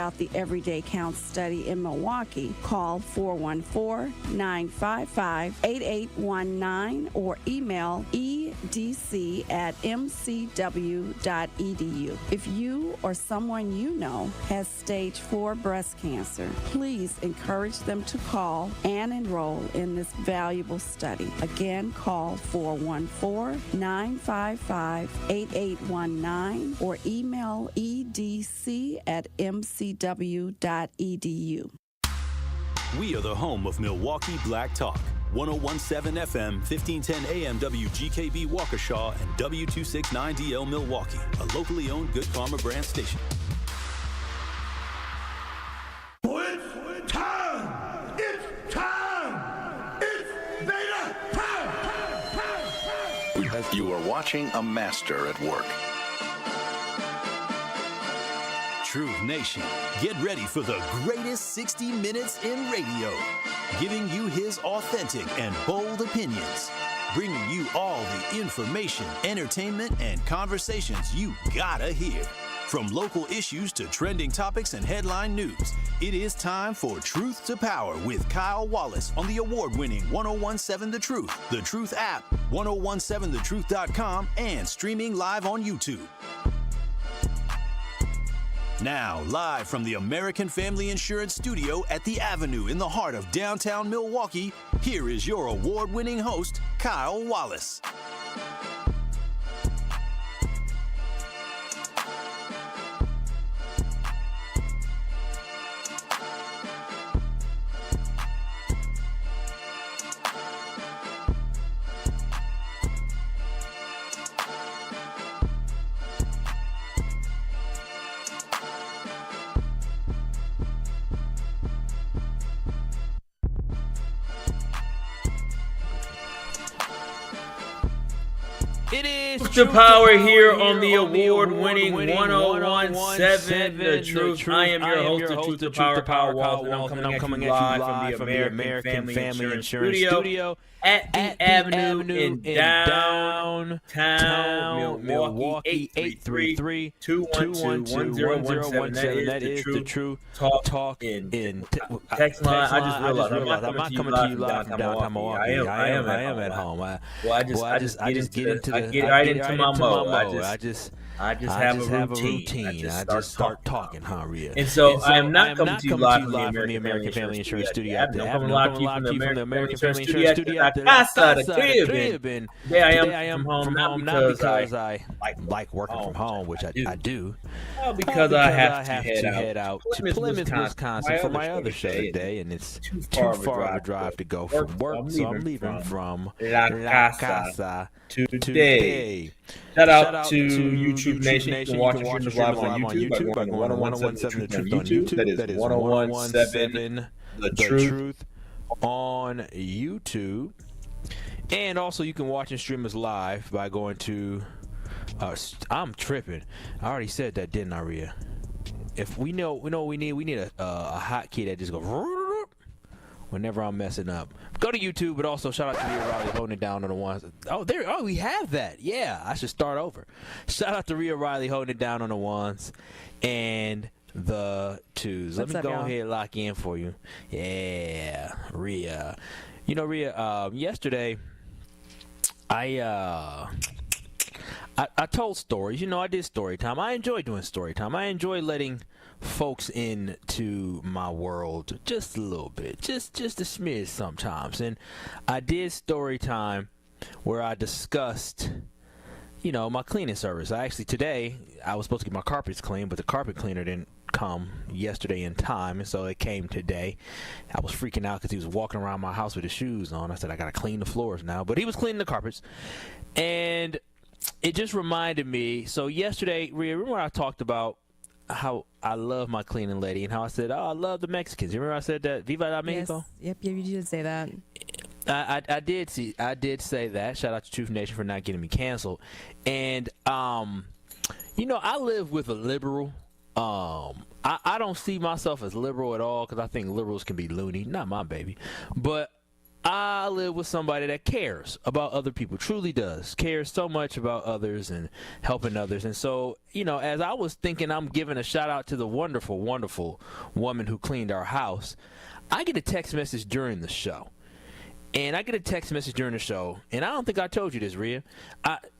about the Everyday Counts study in Milwaukee, call 414-955-8819 or email edc@mcw.edu. If you or someone you know has stage 4 breast cancer, please encourage them to call and enroll in this valuable study. Again, call 414-955-8819 or email edc@mcw.edu. We are the home of Milwaukee Black Talk. 1017 FM, 1510 AM WGKB Waukesha, and W269DL Milwaukee, a locally owned Good Karma brand station. It's time! It's time! It's beta time! You are watching a master at work. Truth Nation, get ready for the greatest 60 minutes in radio, giving you his authentic and bold opinions, bringing you all the information, entertainment, and conversations you gotta hear. From local issues to trending topics and headline news, it is time for Truth to Power with Kyle Wallace on the award-winning 1017 The Truth, The Truth app, 1017thetruth.com, and streaming live on YouTube. Now, live from the American Family Insurance Studio at the Avenue in the heart of downtown Milwaukee, here is your award-winning host, Kyle Wallace. It is Truth to Power here on the award-winning 1017 The Truth. I am your host, the Truth to Power Wallace, and I'm coming at you live from the American Family Insurance Studio at the Avenue in downtown Milwaukee. 833-212-1017. That is the Truth Talk in text line. I just realized I'm not coming to you live from downtown Milwaukee. I am at home. I just get into right into my mode. I just have a routine. I just start talking, Rhea. And so I am not coming to you live from the American Family Insurance Studio. I'm coming live to you from the American Family Insurance Studio at the Casa, the crib. Today I am from home not because I like working from home, which I do. Well, because I have to head out to Plymouth, Wisconsin for my other show today, and it's too far of a drive to go from work, so I'm leaving from La Casa today. Shout out to YouTube Nation. You can watch the streams live on YouTube by going to 1017 The Truth on YouTube. That is 1017 The Truth on YouTube. And also you can watch and stream us live by going to I'm tripping. I already said that, didn't I, Rhea? If we know what we need a hotkey that just goes whenever I'm messing up. Go to YouTube, but also shout out to Rhea Riley holding it down on the ones. Oh, we have that. Yeah, I should start over. Shout out to Rhea Riley holding it down on the ones and the twos. Let me go ahead and lock in for you. Yeah, Rhea. You know, Rhea, yesterday I told stories. You know, I did story time. I enjoy doing story time. I enjoy letting folks into my world just a little bit, just a smidge sometimes. And I did story time where I discussed, you know, my cleaning service. Today I was supposed to get my carpets cleaned, but the carpet cleaner didn't come yesterday in time, and so it came today. I was freaking out because he was walking around my house with his shoes on. I said, I gotta clean the floors now, but he was cleaning the carpets, and it just reminded me. So yesterday, Rhea, remember I talked about how I love my cleaning lady and how I said, I love the Mexicans. You remember I said that? Viva la Mexico? Yes. Yep, you did say that. I did say that. Shout out to Truth Nation for not getting me canceled. And you know, I live with a liberal. I don't see myself as liberal at all because I think liberals can be loony. Not my baby. But I I live with somebody that cares about other people, truly does, cares so much about others and helping others. And so, as I was thinking, I'm giving a shout out to the wonderful, wonderful woman who cleaned our house, I get a text message during the show. And I don't think I told you this, Rhea.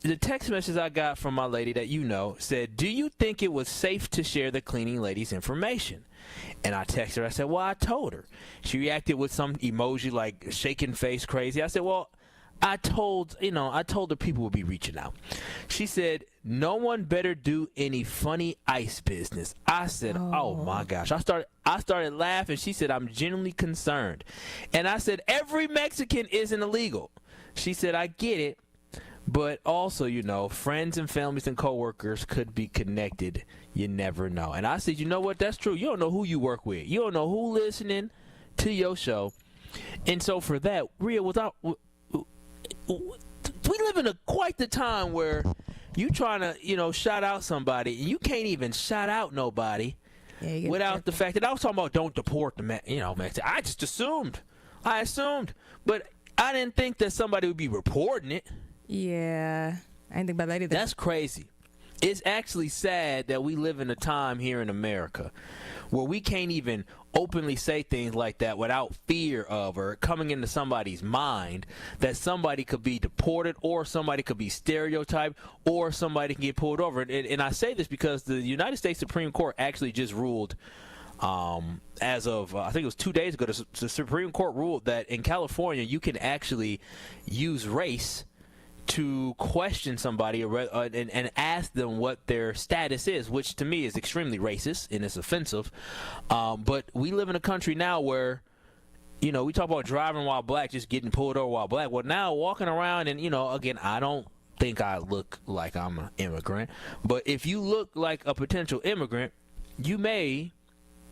The text message I got from my lady that said, "Do you think it was safe to share the cleaning lady's information?" And I texted her. I said, "Well, I told her." She reacted with some emoji like shaking face crazy. I said, "Well, I told her people would be reaching out." She said, "No one better do any funny ice business." I said, "Oh my gosh." I started laughing. She said, "I'm genuinely concerned." And I said, "Every Mexican isn't illegal." She said, "I get it, but also, friends and families and coworkers could be connected. You never know." And I said, "You know what? That's true. You don't know who you work with. You don't know who listening to your show." And so for that, Rhea, we live in quite the time where you trying to, shout out somebody, and you can't even shout out nobody without the fact that I was talking about don't deport the Mexican. I just assumed. But I didn't think that somebody would be reporting it. Yeah. I didn't think about that either. That's crazy. It's actually sad that we live in a time here in America where we can't even openly say things like that without fear of or coming into somebody's mind that somebody could be deported or somebody could be stereotyped or somebody can get pulled over. And I say this because the United States Supreme Court actually just ruled as of, I think it was 2 days ago, the Supreme Court ruled that in California you can actually use race to question somebody and ask them what their status is, which to me is extremely racist and it's offensive. But we live in a country now where, we talk about driving while black, just getting pulled over while black. Well, now walking around and, again, I don't think I look like I'm an immigrant. But if you look like a potential immigrant, you may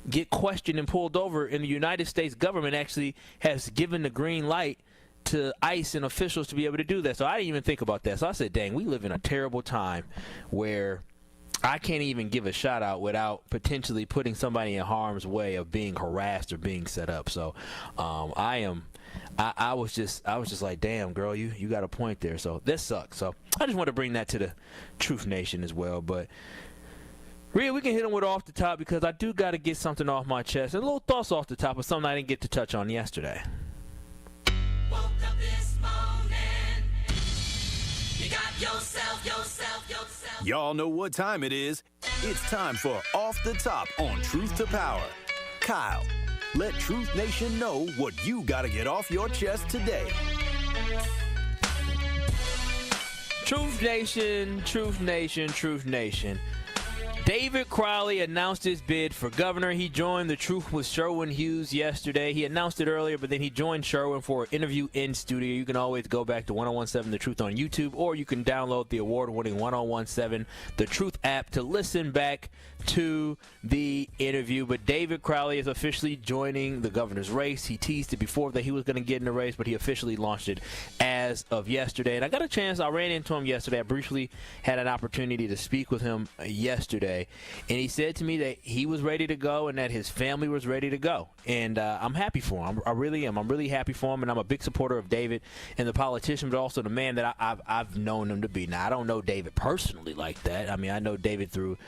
get questioned and pulled over, and the United States government actually has given the green light to ICE and officials to be able to do that. So I didn't even think about that. So I said, dang, we live in a terrible time where I can't even give a shout out without potentially putting somebody in harm's way of being harassed or being set up. So I was just like, damn, girl, you got a point there. So this sucks. So I just want to bring that to the Truth Nation as well. But Rhea, we can hit them with off the top because I do got to get something off my chest. And a little thoughts off the top of something I didn't get to touch on yesterday. Woke up this morning, you got yourself. Y'all know what time it is. It's time for Off the Top on Truth to Power. Kyle, let Truth Nation know what you got to get off your chest today. Truth Nation. David Crowley announced his bid for governor. He joined The Truth with Sherwin Hughes yesterday. He announced it earlier, but then he joined Sherwin for an interview in studio. You can always go back to 1017 The Truth on YouTube, or you can download the award-winning 1017 The Truth app to listen back to the interview. But David Crowley is officially joining the governor's race. He teased it before that he was going to get in the race, but he officially launched it as of yesterday. And I ran into him yesterday. I briefly had an opportunity to speak with him yesterday. And he said to me that he was ready to go and that his family was ready to go. And I'm happy for him. I really am. I'm really happy for him. And I'm a big supporter of David and the politician, but also the man that I've known him to be. Now, I don't know David personally like that. I mean, I know David through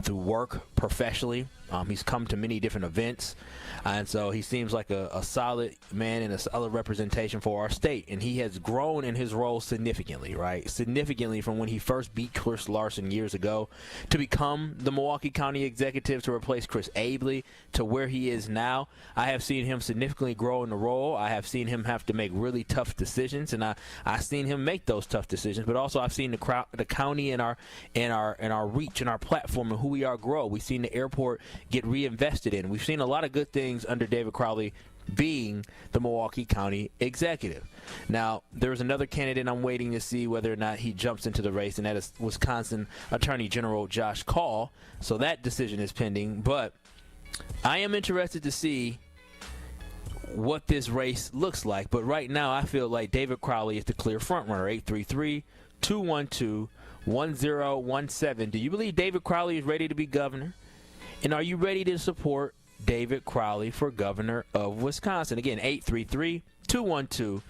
work professionally. He's come to many different events. And so he seems like a solid man and a solid representation for our state. And he has grown in his role significantly, right? Significantly from when he first beat Chris Larson years ago to become the Milwaukee County executive to replace Chris Abley to where he is now. I have seen him significantly grow in the role. I have seen him have to make really tough decisions, and I've seen him make those tough decisions. But also I've seen the county and our reach and our platform and who we are grow. We've seen the airport get reinvested in. We've seen a lot of good things under David Crowley being the Milwaukee County executive. Now, there's another candidate I'm waiting to see whether or not he jumps into the race, and that is Wisconsin Attorney General Josh Call. So that decision is pending. But I am interested to see what this race looks like. But right now, I feel like David Crowley is the clear frontrunner. 833-212-1017. Do you believe David Crowley is ready to be governor? And are you ready to support David Crowley for governor of Wisconsin? Again, 833-212-1017.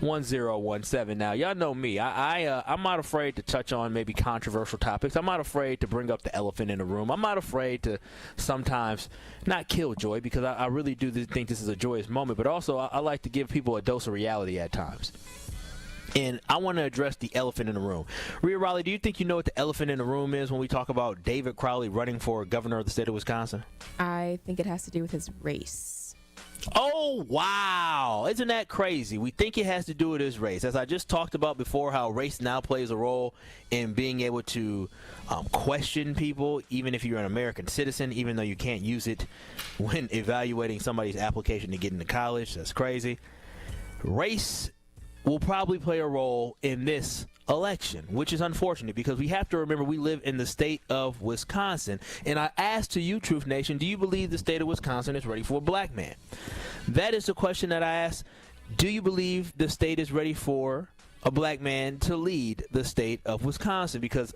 1017. Now, y'all know me. I'm not afraid to touch on maybe controversial topics. I'm not afraid to bring up the elephant in the room. I'm not afraid to sometimes not kill joy, because I really do think this is a joyous moment, but also I like to give people a dose of reality at times. And I want to address the elephant in the room. Rhea Riley, do you think you know what the elephant in the room is when we talk about David Crowley running for governor of the state of Wisconsin? I think it has to do with his race. Oh, wow. Isn't that crazy? We think it has to do with his race. As I just talked about before, how race now plays a role in being able to question people, even if you're an American citizen, even though you can't use it when evaluating somebody's application to get into college. That's crazy. Race will probably play a role in this election, which is unfortunate, because we have to remember we live in the state of Wisconsin. And I ask to you, Truth Nation, do you believe the state of Wisconsin is ready for a black man? That is the question that I ask. Do you believe the state is ready for a black man to lead the state of Wisconsin? Because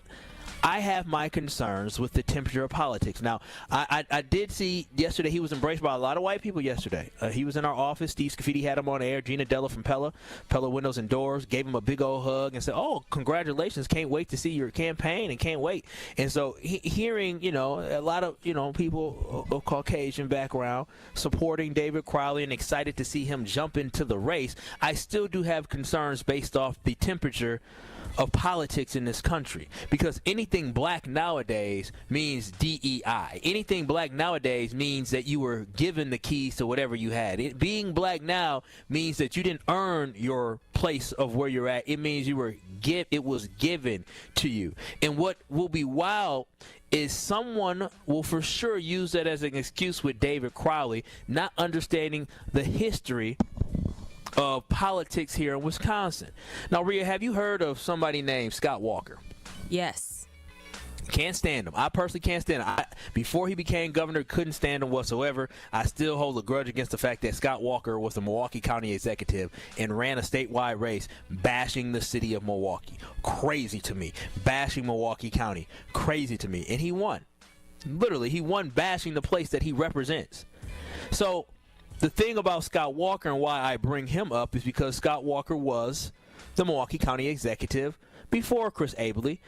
I have my concerns with the temperature of politics. Now, I did see yesterday he was embraced by a lot of white people yesterday. He was in our office. Steve Scafidi had him on air. Gina Della from Pella Windows and Doors, gave him a big old hug and said, oh, congratulations. Can't wait to see your campaign and can't wait. And so hearing, a lot of, people of Caucasian background supporting David Crowley and excited to see him jump into the race, I still do have concerns based off the temperature of politics in this country, because anything black nowadays means DEI. Anything black nowadays means that you were given the keys to whatever you had. Being black now means that you didn't earn your place of where you're at. It means it was given to you. And what will be wild is someone will for sure use that as an excuse with David Crowley, not understanding the history of politics here in Wisconsin. Now, Rhea, have you heard of somebody named Scott Walker? Yes. Can't stand him. I personally can't stand him. Before he became governor, couldn't stand him whatsoever. I still hold a grudge against the fact that Scott Walker was the Milwaukee County executive and ran a statewide race bashing the city of Milwaukee. Crazy to me. Bashing Milwaukee County. Crazy to me. And he won. Literally, he won bashing the place that he represents. So the thing about Scott Walker and why I bring him up is because Scott Walker was the Milwaukee County executive before Chris Abele,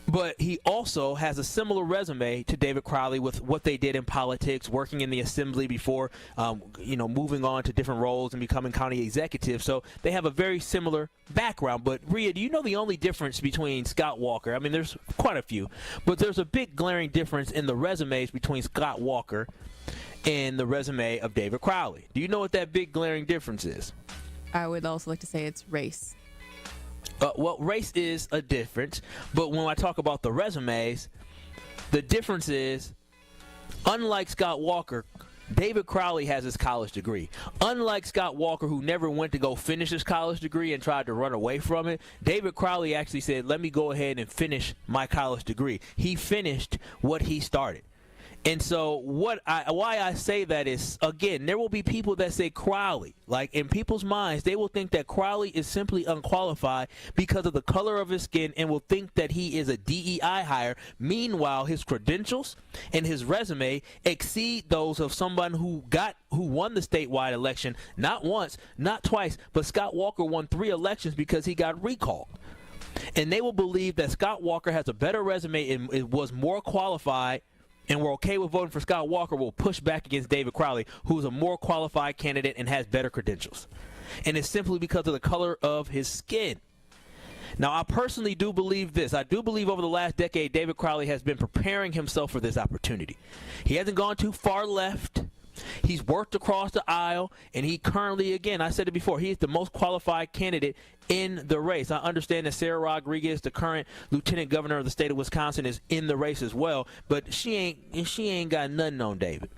but he also has a similar resume to David Crowley with what they did in politics, working in the assembly before, moving on to different roles and becoming county executive. So they have a very similar background. But Rhea, do you know the only difference between Scott Walker? I mean, there's quite a few, but there's a big glaring difference in the resumes between Scott Walker and the resume of David Crowley. Do you know what that big glaring difference is? I would also like to say it's race. Well, race is a difference, but when I talk about the resumes, the difference is, unlike Scott Walker, David Crowley has his college degree. Unlike Scott Walker, who never went to go finish his college degree and tried to run away from it, David Crowley actually said, let me go ahead and finish my college degree. He finished what he started. And so why I say that is, again, there will be people that say Crowley. Like, in people's minds, they will think that Crowley is simply unqualified because of the color of his skin and will think that he is a DEI hire. Meanwhile, his credentials and his resume exceed those of someone who won the statewide election, not once, not twice, but Scott Walker won 3 elections because he got recalled. And they will believe that Scott Walker has a better resume and was more qualified, and we're okay with voting for Scott Walker, will push back against David Crowley, who's a more qualified candidate and has better credentials. And it's simply because of the color of his skin. Now, I personally do believe this. I do believe over the last decade, David Crowley has been preparing himself for this opportunity. He hasn't gone too far left. He's worked across the aisle, and he currently, again, I said it before, he is the most qualified candidate in the race. I understand that Sarah Rodriguez, the current lieutenant governor of the state of Wisconsin, is in the race as well, but she ain't got nothing on David.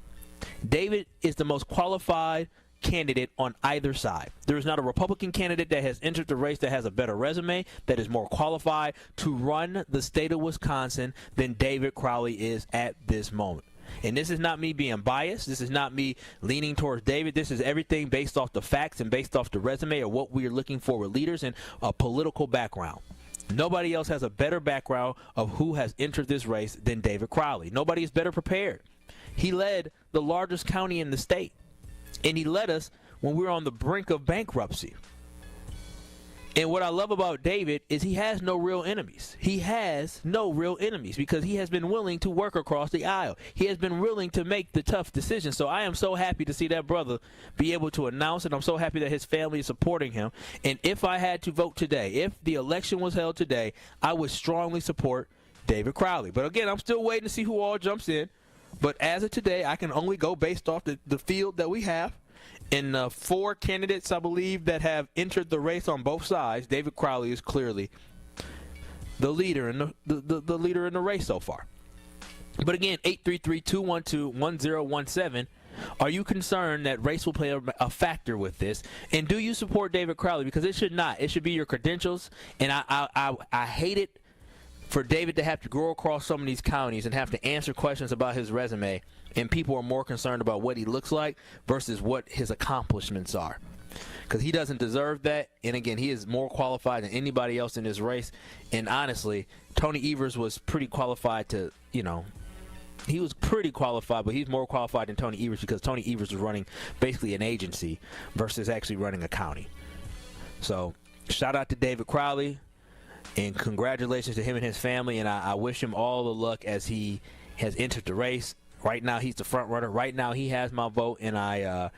David is the most qualified candidate on either side. There is not a Republican candidate that has entered the race that has a better resume, that is more qualified to run the state of Wisconsin than David Crowley is at this moment. And this is not me being biased. This is not me leaning towards David. This is everything based off the facts and based off the resume of what we are looking for with leaders and a political background. Nobody else has a better background of who has entered this race than David Crowley. Nobody is better prepared. He led the largest county in the state, and he led us when we were on the brink of bankruptcy. And what I love about David is he has no real enemies. He has no real enemies because he has been willing to work across the aisle. He has been willing to make the tough decisions. So I am so happy to see that brother be able to announce it. I'm so happy that his family is supporting him. And if I had to vote today, if the election was held today, I would strongly support David Crowley. But again, I'm still waiting to see who all jumps in. But as of today, I can only go based off the field that we have. In 4 candidates, I believe, that have entered the race on both sides, David Crowley is clearly the leader in the leader in the race so far. But again, 833-212-1017. Are you concerned that race will play a factor with this? And do you support David Crowley? Because it should not. It should be your credentials. And I hate it for David to have to go across some of these counties and have to answer questions about his resume, and people are more concerned about what he looks like versus what his accomplishments are. Because he doesn't deserve that. And again, he is more qualified than anybody else in this race. And honestly, Tony Evers was pretty qualified to, he was pretty qualified, but he's more qualified than Tony Evers because Tony Evers was running basically an agency versus actually running a county. So shout out to David Crowley. And congratulations to him and his family, and I wish him all the luck as he has entered the race. Right now, he's the front runner. Right now, he has my vote, and and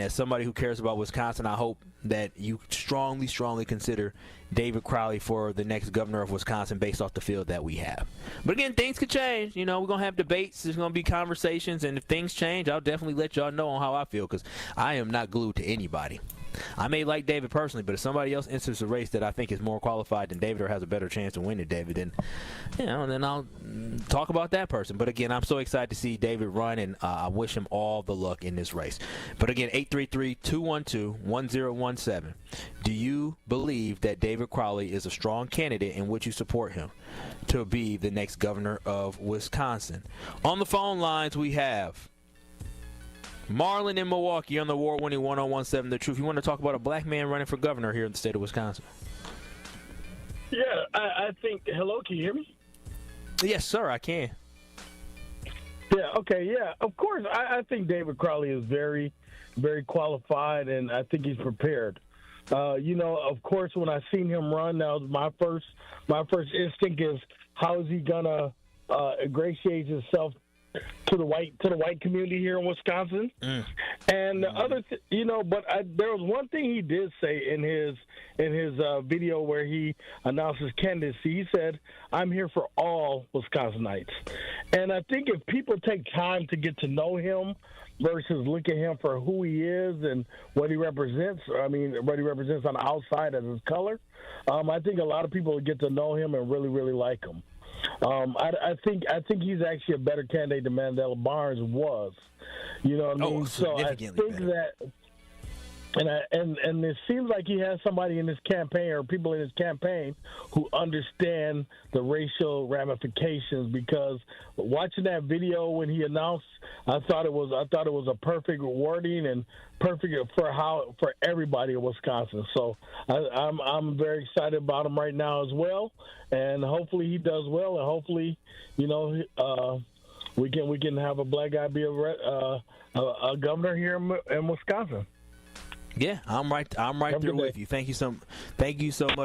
as somebody who cares about Wisconsin, I hope that you strongly, strongly consider David Crowley for the next governor of Wisconsin based off the field that we have. But again, things could change. We're going to have debates. There's going to be conversations, and if things change, I'll definitely let y'all know on how I feel because I am not glued to anybody. I may like David personally, but if somebody else enters a race that I think is more qualified than David or has a better chance of winning David, then then I'll talk about that person. But again, I'm so excited to see David run, and I wish him all the luck in this race. But again, 833-212-1017. Do you believe that David Crowley is a strong candidate, and would you support him to be the next governor of Wisconsin? On the phone lines, we have Marlon in Milwaukee on the award-winning 1017 The Truth. You want to talk about a black man running for governor here in the state of Wisconsin? Yeah, I think. Hello, can you hear me? Yes, sir, I can. Yeah, okay, yeah. Of course, I think David Crowley is very, very qualified, and I think he's prepared. Of course, when I seen him run, that was my first instinct is how is he gonna ingratiate himself to the white community here in Wisconsin. And the other but there was one thing he did say in his video where he announced his candidacy. He said, "I'm here for all Wisconsinites." And I think if people take time to get to know him versus look at him for who he is and what he represents, what he represents on the outside as his color, I think a lot of people will get to know him and really, really like him. I think he's actually a better candidate than Mandela Barnes was. You know what I mean? So I think better. And it seems like he has somebody in his campaign or people in his campaign who understand the racial ramifications, because watching that video when he announced, I thought it was a perfect wording and perfect for everybody in Wisconsin. So I'm very excited about him right now as well, and hopefully he does well, and hopefully we can have a black guy be a governor here in Wisconsin. Yeah, I'm right there with you. Thank you so much,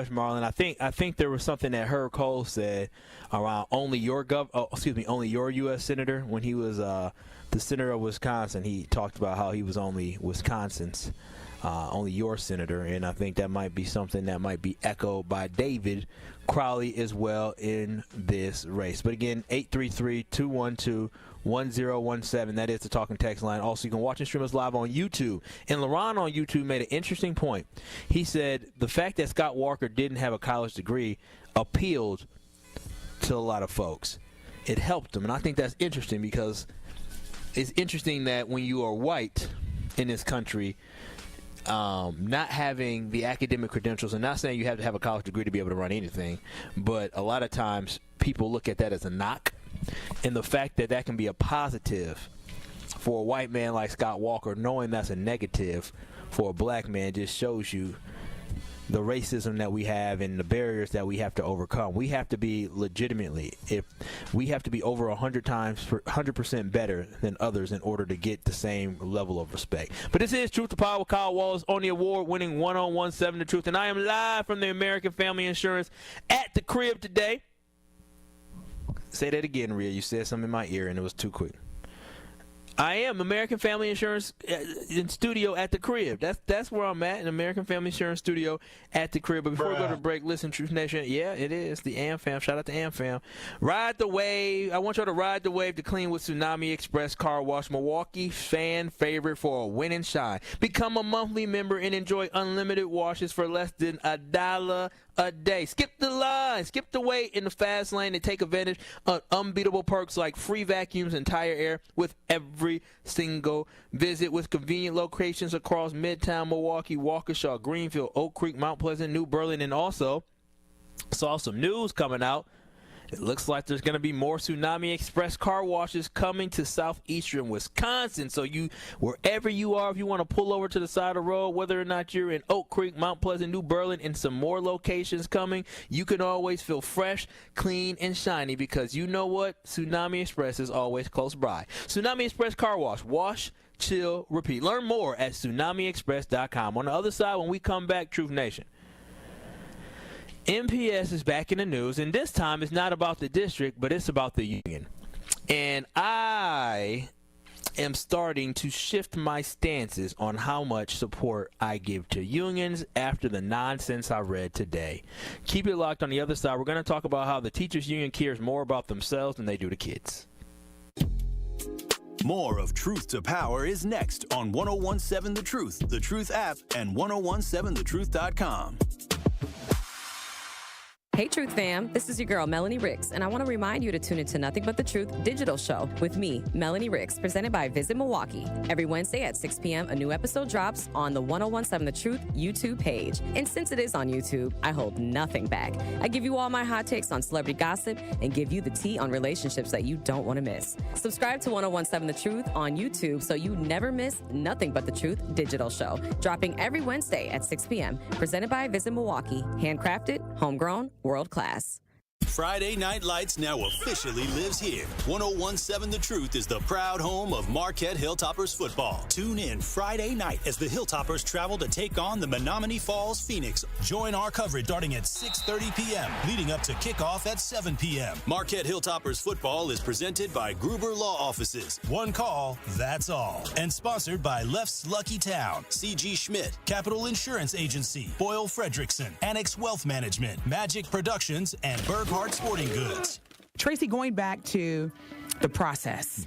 Marlon. I think there was something that Herb Cole said around only your U.S. senator when he was the senator of Wisconsin. He talked about how he was only Wisconsin's, only your senator, and I think that might be something that might be echoed by David Crowley as well in this race. But again, 833-212-1017. That is the talking text line. Also, you can watch and stream us live on YouTube. And LaRon on YouTube made an interesting point. He said the fact that Scott Walker didn't have a college degree appealed to a lot of folks. It helped them. And I think that's interesting, because it's interesting that when you are white in this country, not having the academic credentials, and not saying you have to have a college degree to be able to run anything, but a lot of times people look at that as a knock. And the fact that that can be a positive for a white man like Scott Walker, knowing that's a negative for a black man, just shows you the racism that we have and the barriers that we have to overcome. We have to be legitimately, if we have to be over 100% better than others in order to get the same level of respect. But this is Truth to Power with Kyle Wallace on the award-winning 1017 The Truth, and I am live from the American Family Insurance at the crib today. Say that again, Rhea. You said something in my ear and it was too quick. I am American Family Insurance in studio at the crib. That's where I'm at, in American Family Insurance studio at the crib. But before we go to break, listen, Truth Nation, yeah, it is the AmFam. Shout out to AmFam. Ride the wave. I want y'all to ride the wave to clean with Tsunami Express Car Wash, Milwaukee fan favorite for a win and shine. Become a monthly member and enjoy unlimited washes for less than $1 a day. Skip the line, skip the wait in the fast lane, and take advantage of unbeatable perks like free vacuums and tire air with every single visit, with convenient locations across Midtown Milwaukee, Waukesha, Greenfield, Oak Creek, Mount Pleasant, New Berlin, and also saw some news coming out. It looks like there's going to be more Tsunami Express car washes coming to southeastern Wisconsin. So wherever you are, if you want to pull over to the side of the road, whether or not you're in Oak Creek, Mount Pleasant, New Berlin, and some more locations coming, you can always feel fresh, clean, and shiny, because you know what? Tsunami Express is always close by. Tsunami Express Car Wash. Wash, chill, repeat. Learn more at tsunamiexpress.com. On the other side, when we come back, Truth Nation, MPS is back in the news, and this time it's not about the district, but it's about the union. And I am starting to shift my stances on how much support I give to unions after the nonsense I read today. Keep it locked. On the other side, we're going to talk about how the teachers union cares more about themselves than they do the kids. More of Truth to Power is next on 1017 The Truth, The Truth app, and 1017thetruth.com. Hey, Truth fam, this is your girl, Melanie Ricks, and I want to remind you to tune into Nothing But the Truth digital show with me, Melanie Ricks, presented by Visit Milwaukee. Every Wednesday at 6 p.m., a new episode drops on the 1017 The Truth YouTube page. And since it is on YouTube, I hold nothing back. I give you all my hot takes on celebrity gossip and give you the tea on relationships that you don't want to miss. Subscribe to 1017 The Truth on YouTube so you never miss Nothing But the Truth digital show, dropping every Wednesday at 6 p.m., presented by Visit Milwaukee. Handcrafted, homegrown, world class. Friday Night Lights now officially lives here. 1017 The Truth is the proud home of Marquette Hilltoppers football. Tune in Friday night as the Hilltoppers travel to take on the Menominee Falls Phoenix. Join our coverage starting at 6:30 p.m., leading up to kickoff at 7 p.m. Marquette Hilltoppers football is presented by Gruber Law Offices. One call, that's all. And sponsored by Left's Lucky Town, C.G. Schmidt, Capital Insurance Agency, Boyle Fredrickson, Annex Wealth Management, Magic Productions, and Berghart Sporting Goods. Tracy, going back to the process,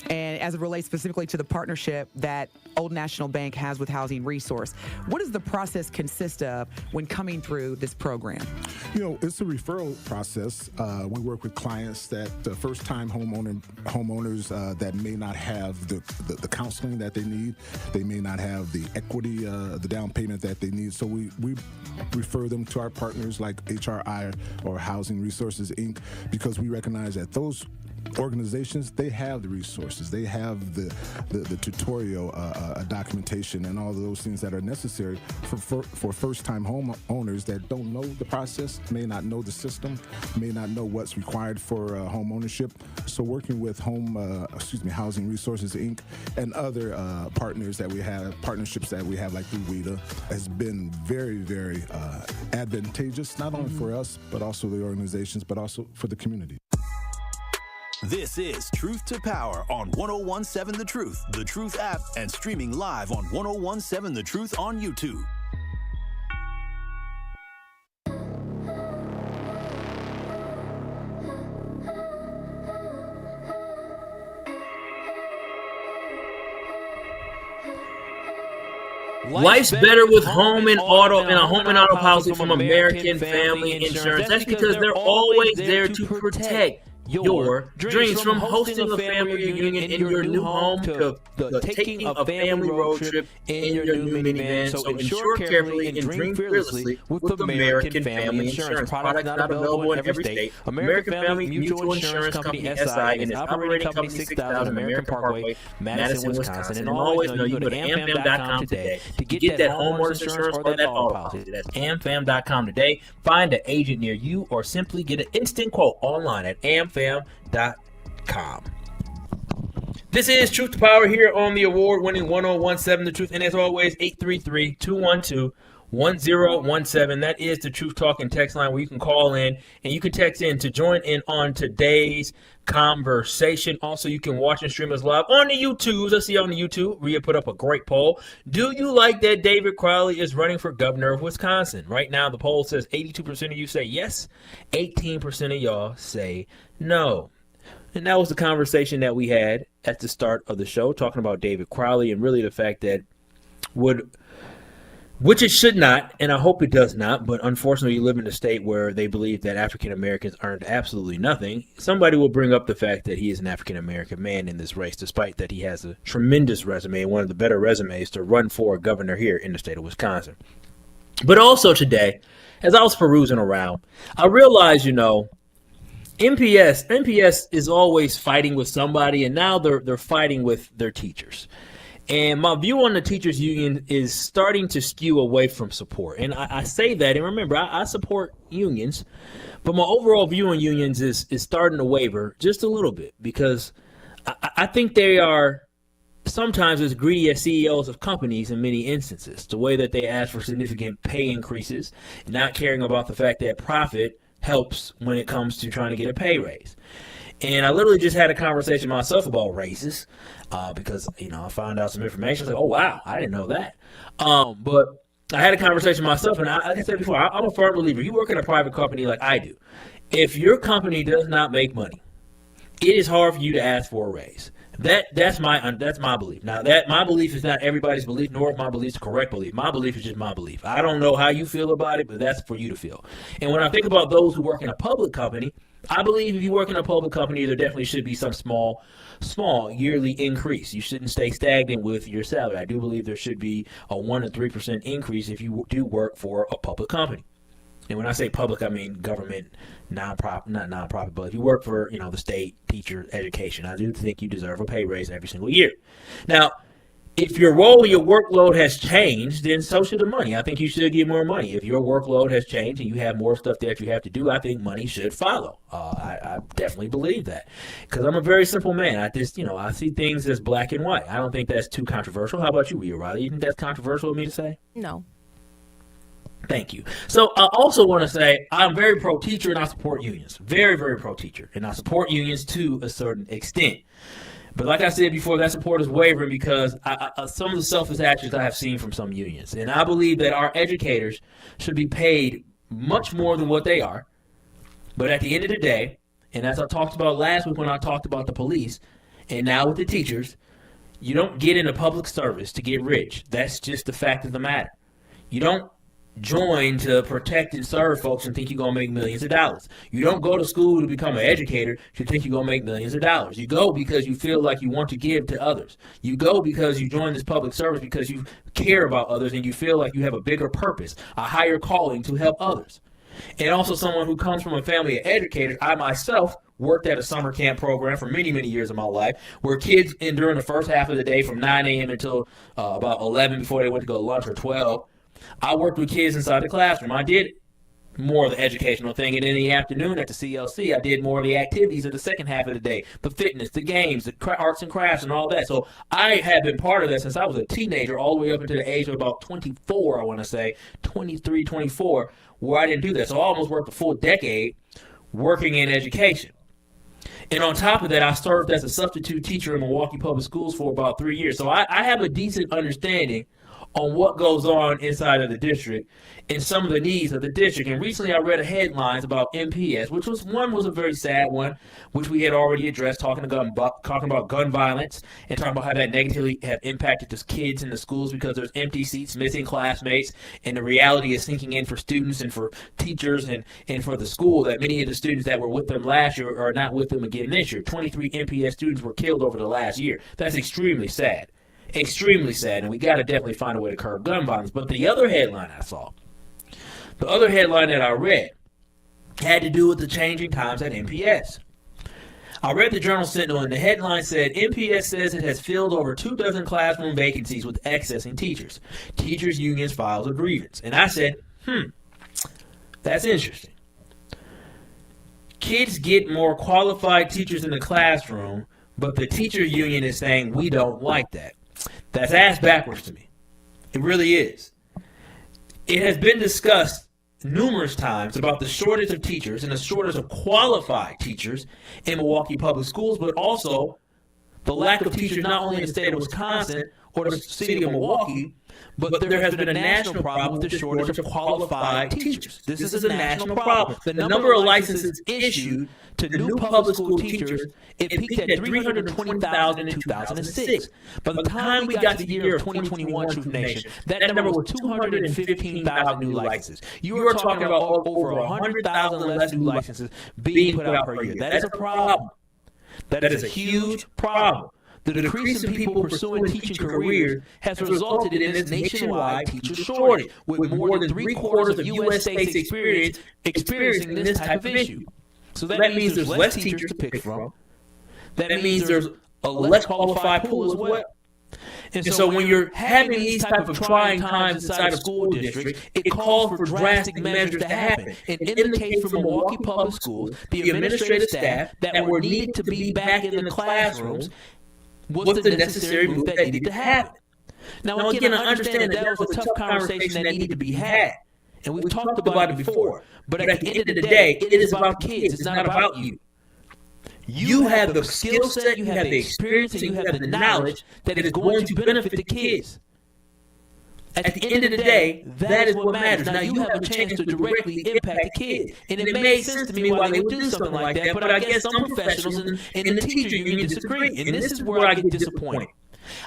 and as it relates specifically to the partnership that Old National Bank has with Housing Resource, what does the process consist of when coming through this program? You know, it's a referral process. We work with clients that first-time homeowners that may not have the counseling that they need. They may not have the equity, the down payment that they need. So we refer them to our partners like HRI or Housing Resources, Inc., because we recognize that those organizations, they have the resources, they have the tutorial documentation and all of those things that are necessary for first-time homeowners that don't know the process, may not know the system, may not know what's required for home ownership. So working with Housing Resources, Inc. and other partnerships that we have like through WIDA has been very, very advantageous, not only for us, but also the organizations, but also for the community. This is Truth to Power on 1017 The Truth app, and streaming live on 1017 The Truth on YouTube. Life's better with home and auto and a home and auto policy from American Family Insurance. That's because they're always there to protect your dreams, from hosting a family reunion in your new home to the taking a family road trip in your new minivan. So insure carefully and dream fearlessly with American Family Insurance. Products not available in every state. American Family Mutual Insurance Company, SI, and its operating company 6000 American Parkway, Madison, Wisconsin. And always know you go to amfam.com today to get that homeowners insurance or that auto policy. That's amfam.com today. Find an agent near you or simply get an instant quote online at amfam.com. This is Truth to Power here on the award-winning 1017 The Truth. And as always, 833-212-1017. That is the Truth Talking text line where you can call in and you can text in to join in on today's conversation. Also, you can watch and stream us live on the YouTube. Let's see on the YouTube. Rhea put up a great poll. Do you like that David Crowley is running for governor of Wisconsin? Right now, the poll says 82% of you say yes, 18% of y'all say no. And that was the conversation that we had at the start of the show, talking about David Crowley and really the fact that which it should not, and I hope it does not, but unfortunately you live in a state where they believe that African Americans earned absolutely nothing. Somebody will bring up the fact that he is an African American man in this race, despite that he has a tremendous resume, one of the better resumes to run for governor here in the state of Wisconsin. But also today, as I was perusing around, I realized, MPS is always fighting with somebody, and now they're fighting with their teachers. And my view on the teachers union is starting to skew away from support. And I say that, and remember, I support unions, but my overall view on unions is starting to waver just a little bit, because I think they are sometimes as greedy as CEOs of companies in many instances. The way that they ask for significant pay increases, not caring about the fact that profit helps when it comes to trying to get a pay raise. And I literally just had a conversation myself about raises because, I found out some information. I was like, oh, wow, I didn't know that. But I had a conversation myself, and like I said before, I'm a firm believer. You work in a private company like I do. If your company does not make money, it is hard for you to ask for a raise. That's my belief. Now, my belief is not everybody's belief, nor is my belief the correct belief. My belief is just my belief. I don't know how you feel about it, but that's for you to feel. And when I think about those who work in a public company, I believe if you work in a public company, there definitely should be some small yearly increase. You shouldn't stay stagnant with your salary. I do believe there should be a 1 to 3% increase if you do work for a public company. And when I say public, I mean government, nonprofit, not nonprofit, but if you work for, the state, teacher, education, I do think you deserve a pay raise every single year. Now, if your role or your workload has changed, then so should the money. I think you should get more money. If your workload has changed and you have more stuff that you have to do, I think money should follow. I definitely believe that, because I'm a very simple man. I just, I see things as black and white. I don't think that's too controversial. How about you, Rhea Riley? You think that's controversial of me to say? No. Thank you. So I also want to say I'm very pro-teacher and I support unions. Very, very pro-teacher. And I support unions to a certain extent. But like I said before, that support is wavering because some of the selfish actions I have seen from some unions. And I believe that our educators should be paid much more than what they are. But at the end of the day, and as I talked about last week when I talked about the police, and now with the teachers, you don't get into public service to get rich. That's just the fact of the matter. You don't join to protect and serve folks and think you're going to make millions of dollars. You don't go to school to become an educator to think you're going to make millions of dollars. You go because you feel like you want to give to others. You go because you join this public service because you care about others and you feel like you have a bigger purpose, a higher calling to help others. And also someone who comes from a family of educators, I myself worked at a summer camp program for many, many years of my life where kids, during the first half of the day from 9 a.m. until about 11 before they went to go to lunch or 12, I worked with kids inside the classroom. I did more of the educational thing, and in the afternoon at the CLC, I did more of the activities of the second half of the day, the fitness, the games, the arts and crafts, and all that. So I have been part of that since I was a teenager all the way up until the age of about 24, I want to say, 23, 24, where I didn't do that. So I almost worked a full decade working in education. And on top of that, I served as a substitute teacher in Milwaukee Public Schools for about 3 years. So I have a decent understanding on what goes on inside of the district and some of the needs of the district. And recently I read headlines about MPS, which was a very sad one, which we had already addressed, talking about gun violence and talking about how that negatively have impacted the kids in the schools because there's empty seats, missing classmates, and the reality is sinking in for students and for teachers and for the school that many of the students that were with them last year are not with them again this year. 23 MPS students were killed over the last year. That's extremely sad. Extremely sad, and we got to definitely find a way to curb gun violence. But the other headline I saw, the other headline that I read had to do with the changing times at MPS. I read the Journal Sentinel, and the headline said, MPS says it has filled over 24 classroom vacancies with excessing teachers. Teachers' unions files a grievance. And I said, that's interesting. Kids get more qualified teachers in the classroom, but the teacher union is saying we don't like that. That's ass backwards to me. It really is. It has been discussed numerous times about the shortage of teachers and the shortage of qualified teachers in Milwaukee public schools, but also the lack of teachers not only in the state of Wisconsin or the city of Milwaukee, but there has been a national problem with the shortage of qualified teachers. This is a national problem. The number of licenses issued to new public school teachers, it peaked at 320,000 in 2006. By the time we got to the year of 2021, Truth Nation, that number was 215,000 new licenses. You are talking about over 100,000 less new licenses being put out per year. That is a problem. That is a huge problem. The decrease in people pursuing teaching careers has resulted in this nationwide teacher shortage, with more than 3/4 of U.S. states experiencing this type of issue. So that means there's less teachers to pick from. That means there's a less qualified pool as well. And so when you're having these type of trying times inside a school district, it calls for drastic measures to happen. And in the case for Milwaukee Public Schools, the administrative staff that were needed to be back in the classrooms was the necessary move that needed to happen. Now, again, I understand that was a tough conversation that needed to be had. And we've talked about it before. But at the end of the day, it is about kids. It's not about you. You have the skill set, you have the experience, and you have the knowledge that is going to benefit the kids. At the end of the day, that is what matters. Now, you have a chance to directly impact the kids. And it made sense to me why they would do something like that, but I guess some professionals in the teacher union disagree. And this is where I get disappointed.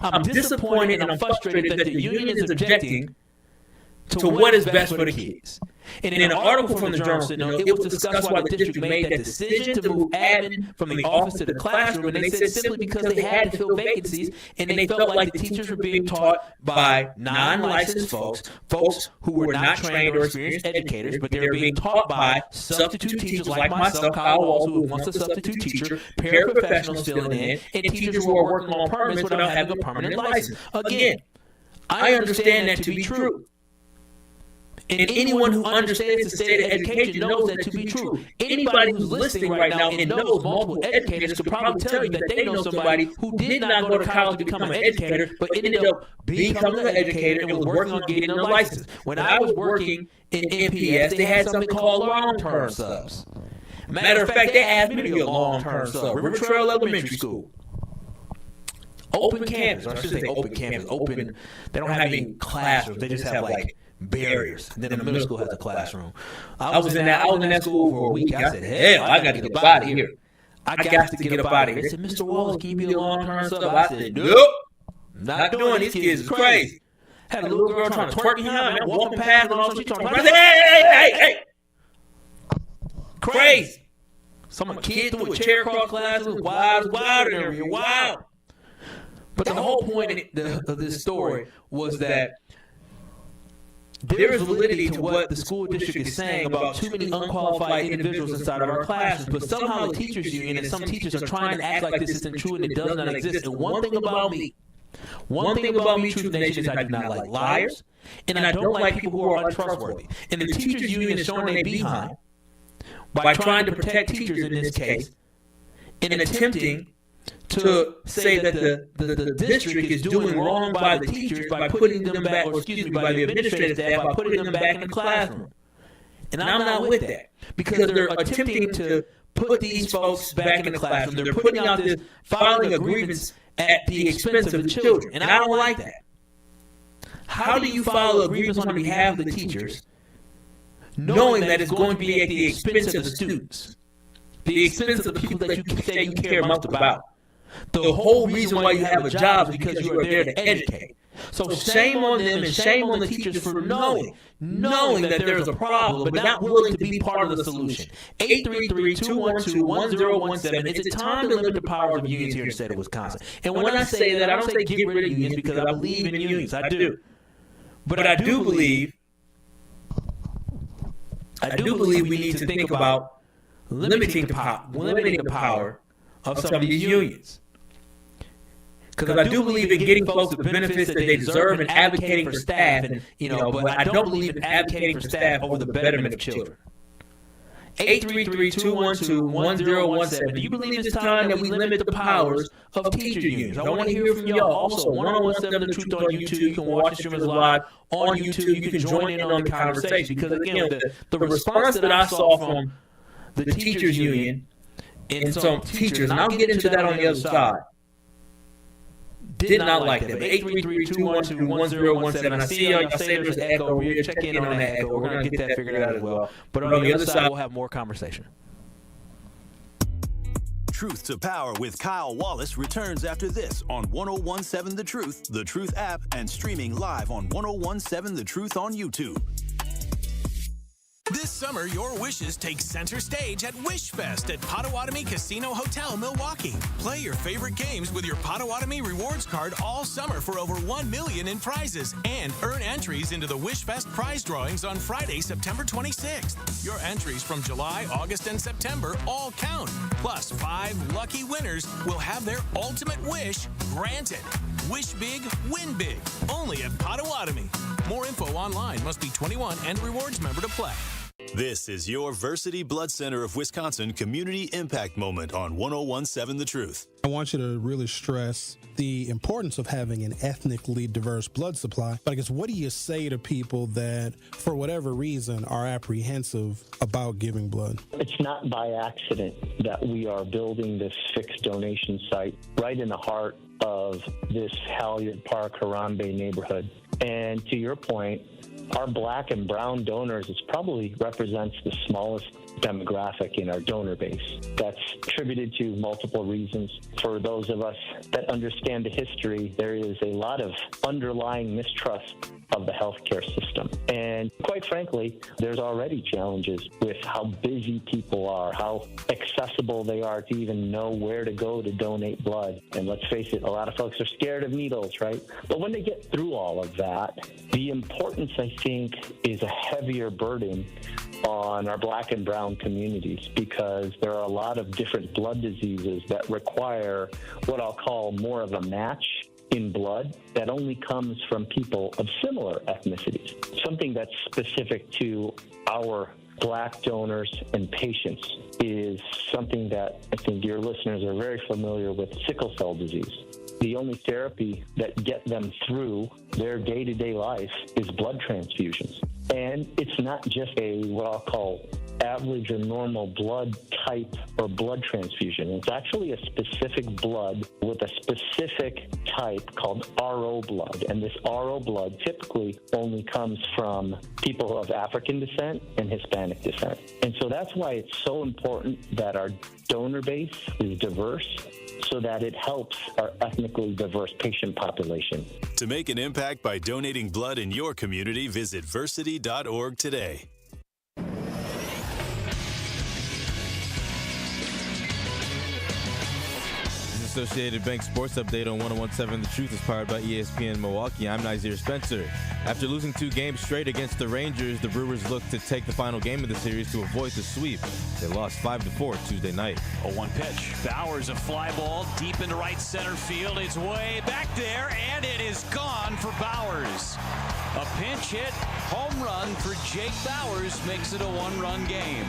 I'm disappointed and I'm frustrated that the union is objecting to what is best for the kids. And in an article from the Journal Sentinel, it was discussed why the district made that decision to move admin from the office to the classroom, and they said simply because they had to fill vacancies, and they felt like the teachers were being taught by non-licensed folks who were not trained or experienced educators, but they were being taught by substitute teachers like myself, Kyle Wallace, who was once a substitute teacher, paraprofessionals filling in, and teachers who are working on permits without having a permanent license. Again, I understand that to be true. And anyone who understands the state of education knows that to be true. Anybody who's listening right now and knows multiple educators could probably tell you that they know somebody who did not go to college to become an educator, but ended up becoming an educator and was working on getting their license. When I was working in MPS, they had something called long-term subs. Matter of fact, they asked me to be a long-term sub. River Trail Elementary School. Open campus, or I should say open campus. Open, they don't have any classrooms. They just have like barriers. And then the middle school has a classroom. I was in that school for a week. I said, hell, I got to get up out of here. I got to get up out of here. They said, Mr. Wallace, can you be a long-term sub? I said, nope. Not doing these kids is crazy. Had a little girl trying to twerk behind me. I'm walking past and all she's talking about. I said, hey. Crazy. Some kid threw a chair across class. It was wild in there. Wild. But the whole point of this story was that there is validity to what the school district is saying about too many unqualified individuals inside of our classrooms, but somehow the teachers union and some teachers are trying to act like this isn't true and it does not exist. And one thing about me, Truth Nation, is I do not like liars, and I don't like people who are untrustworthy. And the teachers union is showing their behind by trying to protect teachers in this case and attempting to say that the district is doing wrong by the teachers by putting them back, or excuse me, by the administrative staff by putting them back in the classroom. And I'm not with that, because they're attempting to put these folks back in the classroom. They're putting out this, filing a grievance at the expense of the children. And I don't like that. How do you file a grievance on behalf of the teachers, knowing that it's going to be at the expense of the students, the expense of the people that you say you care most about? The whole reason why you have a job is because you are there to educate. So shame on them and shame on the teachers for knowing that there is a problem, but not willing to be part of the solution. 833-212-1017. It's time to limit the powers of unions here in the state of Wisconsin. And when I say that, I don't say get rid of unions because I believe in unions. I do. But I do believe we need to think about limiting the power of some of these unions. Because I do believe in getting folks the benefits that they deserve and advocating for staff, but I don't believe in advocating for staff over the betterment of children. 833-212-1017. Do you believe it's time that we limit the powers of teacher unions? I want to hear from y'all. Also, 1017 The Truth on YouTube. You can watch the streamers live on YouTube. You can join in on the conversation. Because, again, the response that I saw from the teachers union and some teachers, and I'll get into that on the other side, did not like that. But 833-212-1017. I see y'all say there's an echo. We'll check in on that echo. We're going to get that figured out as well. But on the other side, we'll have more conversation. Truth to Power with Kyle Wallace returns after this on 1017 The Truth app, and streaming live on 1017 The Truth on YouTube. This summer, your wishes take center stage at Wish Fest at Potawatomi Casino Hotel, Milwaukee. Play your favorite games with your Potawatomi Rewards card all summer for over $1 million in prizes, and earn entries into the Wish Fest prize drawings on Friday, September 26th. Your entries from July, August, and September all count. Plus, 5 lucky winners will have their ultimate wish granted. Wish big, win big. Only at Potawatomi. More info online. Must be 21 and a rewards member to play. This is your Versity Blood Center of Wisconsin Community Impact Moment on 1017 The Truth. I want you to really stress the importance of having an ethnically diverse blood supply. But I guess, what do you say to people that, for whatever reason, are apprehensive about giving blood? It's not by accident that we are building this fixed donation site right in the heart of this Halyard Park, Harambe neighborhood. And to your point, our black and brown donors probably represents the smallest demographic in our donor base. That's attributed to multiple reasons. For those of us that understand the history, there is a lot of underlying mistrust of the healthcare system. And quite frankly, there's already challenges with how busy people are, how accessible they are to even know where to go to donate blood. And let's face it, a lot of folks are scared of needles, right? But when they get through all of that, the importance, I think, is a heavier burden on our black and brown communities, because there are a lot of different blood diseases that require what I'll call more of a match in blood that only comes from people of similar ethnicities. Something that's specific to our black donors and patients is something that I think your listeners are very familiar with: sickle cell disease. The only therapy that get them through their day-to-day life is blood transfusions. And it's not just a what I'll call average or normal blood type or blood transfusion. It's actually a specific blood with a specific type called RO blood. And this RO blood typically only comes from people of African descent and Hispanic descent. And so that's why it's so important that our donor base is diverse, so that it helps our ethnically diverse patient population. To make an impact by donating blood in your community, visit versity.org today. Associated Bank Sports Update on 1017 The Truth is powered by ESPN Milwaukee. I'm Nazir Spencer. After losing 2 games straight against the Rangers, the Brewers look to take the final game of the series to avoid the sweep. They lost 5-4 Tuesday night. 0-1 pitch. Bowers, a fly ball deep into right center field. It's way back there, and it is gone for Bowers. A pinch hit home run for Jake Bowers makes it a 1-run game.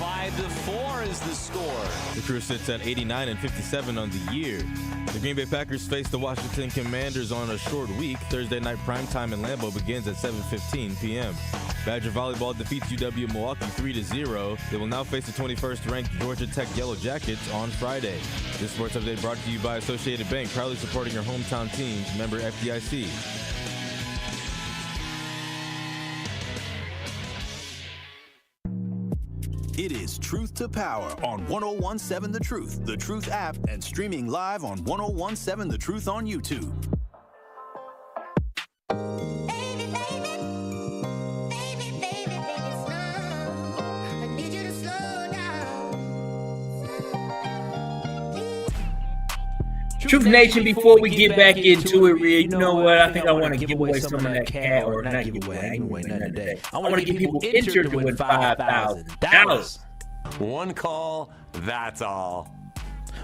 5-4 is the score. The Crew sits at 89-57 on the year. The Green Bay Packers face the Washington Commanders on a short week. Thursday night primetime in Lambeau begins at 7:15 p.m. Badger Volleyball defeats UW-Milwaukee 3-0. They will now face the 21st-ranked Georgia Tech Yellow Jackets on Friday. This sports update brought to you by Associated Bank, proudly supporting your hometown teams. Member FDIC. It is Truth to Power on 1017 The Truth app, and streaming live on 1017 The Truth on YouTube. Truth Nation, before we get back into it, Rhea, you know what? I think I want to give away some of that cash, or not give away, I ain't away none today. I want to get people entered to win $5,000. One call, that's all.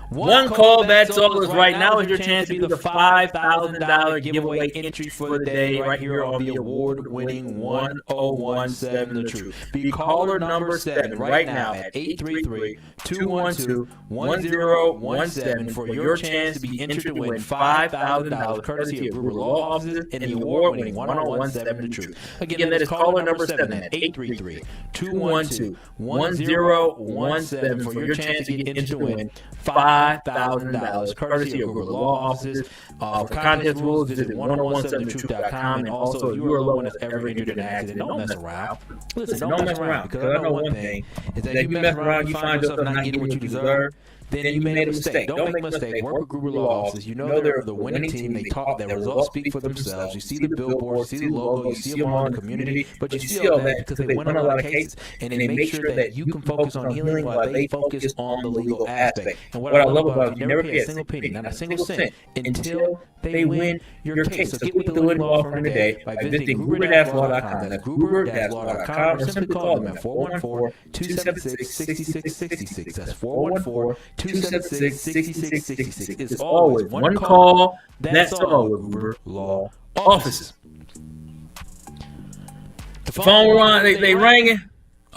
One call, that's all. Is right now is your chance to be the $5,000 giveaway entry for the day right here on the award-winning 1017 The Truth. Be caller number 7 right now at 833-212-1017 for your chance to be entered to win $5,000 courtesy of Gruber Law Offices and the award-winning 1017 The Truth. Again, that is caller number 7 at 833-212-1017 for your chance to get entered to win $5,000 courtesy of Gruber Law Offices. For contest rules, visit 1017thetruth.com. And also, if you are the one that's ever injured in an accident, don't mess around. Listen, don't mess around, because I know one thing is that if you mess around, you find yourself not getting what you deserve, then you made a mistake. Don't make a mistake. Work with Gruber Law Offices. You know they're the winning team. They talk. Their results speak for themselves. You see the billboards, you see the logo, you see them all in the community, but you see all that because they win a lot of cases, and they make sure that you can focus on healing while they focus on the legal aspect. And what I love about it, you never pay a single penny, not a single cent, until they win your case. So get with the legal law firm today by visiting Gruber-Law.com. That's Gruber-Law.com, or simply call them at 414-276-6666. That's 414-276-6666. It's always one call, that's all with Gruber Law Offices. The phone line, they ringing.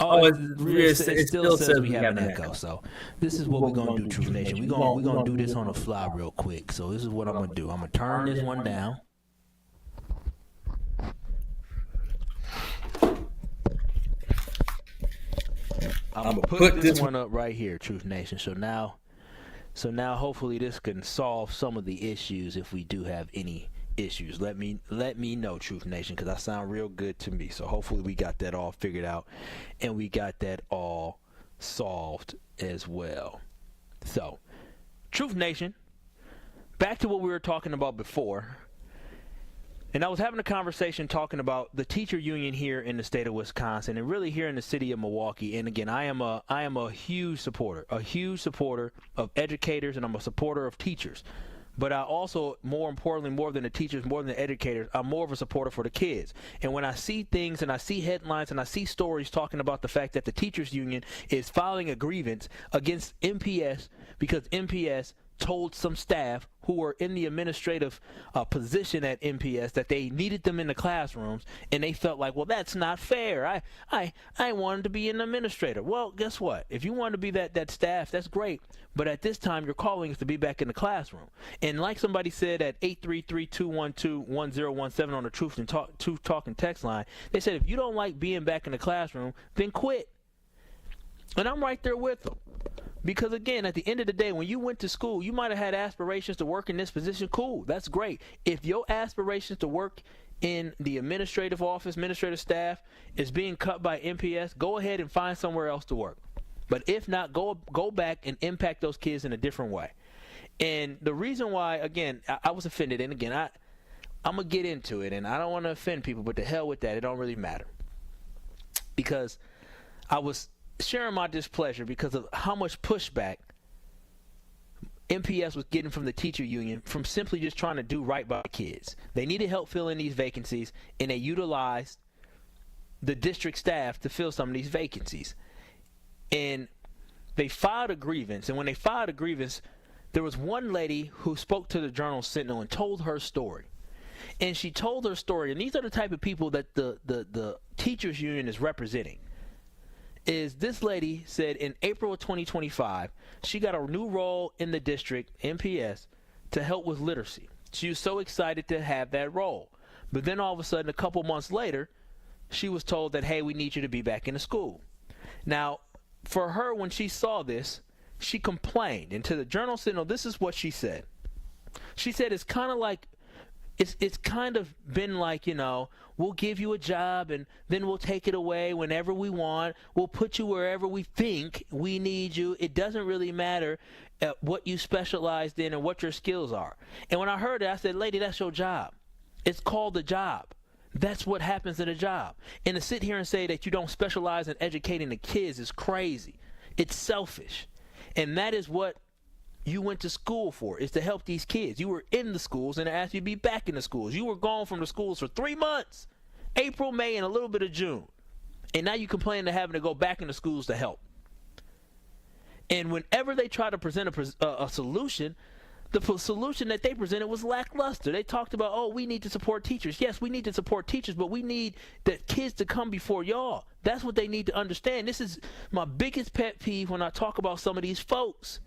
Oh, it still says we have an echo. So this is what we're going to do, Truth Nation. We're going to do this on the fly real quick. So this is what I'm going to do. I'm going to turn this one down. I'm going to put this one up right here, Truth Nation. So now hopefully this can solve some of the issues if we do have any issues. Let me know, Truth Nation, because I sound real good to me. So hopefully we got that all figured out and we got that all solved as well. So, Truth Nation, back to what we were talking about before. And I was having a conversation talking about the teacher union here in the state of Wisconsin, and really here in the city of Milwaukee. And again, I am a huge supporter of educators, and I'm a supporter of teachers. But I also, more importantly, more than the teachers, more than the educators, I'm more of a supporter for the kids. And when I see things and I see headlines and I see stories talking about the fact that the teachers union is filing a grievance against MPS because MPS told some staff who were in the administrative position at MPS that they needed them in the classrooms, and they felt like, well, that's not fair. I wanted to be an administrator. Well, guess what? If you want to be that staff, that's great. But at this time, your calling is to be back in the classroom. And like somebody said at 833-212-1017 on the Truth Talk and text line, they said, if you don't like being back in the classroom, then quit. And I'm right there with them. Because, again, at the end of the day, when you went to school, you might have had aspirations to work in this position. Cool. That's great. If your aspirations to work in the administrative office, administrative staff, is being cut by MPS, go ahead and find somewhere else to work. But if not, go back and impact those kids in a different way. And the reason why, again, I was offended, and, again, I'm going to get into it, and I don't want to offend people, but to hell with that. It don't really matter. Because I was sharing my displeasure because of how much pushback MPS was getting from the teacher union from simply just trying to do right by kids. They needed help filling these vacancies, and they utilized the district staff to fill some of these vacancies. And they filed a grievance, and when they filed a grievance, there was one lady who spoke to the Journal Sentinel and told her story. And she told her story, and these are the type of people that the teachers union is representing. Is this lady said in April of 2025, she got a new role in the district, MPS, to help with literacy. She was so excited to have that role. But then all of a sudden, a couple months later, she was told that, hey, we need you to be back in the school. Now, for her, when she saw this, she complained. And to the Journal Sentinel, this is what she said. She said it's kind of like it's kind of been like, we'll give you a job and then we'll take it away whenever we want. We'll put you wherever we think we need you. It doesn't really matter what you specialized in and what your skills are. And when I heard it, I said, lady, that's your job. It's called a job. That's what happens in a job. And to sit here and say that you don't specialize in educating the kids is crazy. It's selfish. And that is what you went to school for, is to help these kids. You were in the schools and asked you to be back in the schools. You were gone from the schools for 3 months, April, May, and a little bit of June. And now you complain to having to go back in the schools to help. And whenever they try to present a solution, the solution that they presented was lackluster. They talked about, we need to support teachers. Yes, we need to support teachers, but we need the kids to come before y'all. That's what they need to understand. This is my biggest pet peeve when I talk about some of these folks.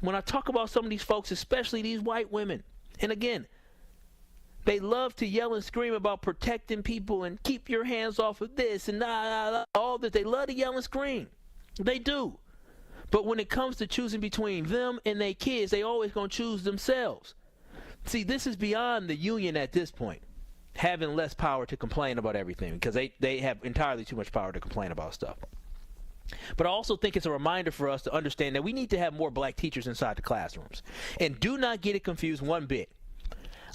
When I talk about some of these folks, especially these white women. And again, they love to yell and scream about protecting people and keep your hands off of this and all that. They love to yell and scream. They do. But when it comes to choosing between them and their kids, they always going to choose themselves. See, this is beyond the union at this point, having less power to complain about everything, because they have entirely too much power to complain about stuff. But I also think it's a reminder for us to understand that we need to have more black teachers inside the classrooms. And do not get it confused one bit.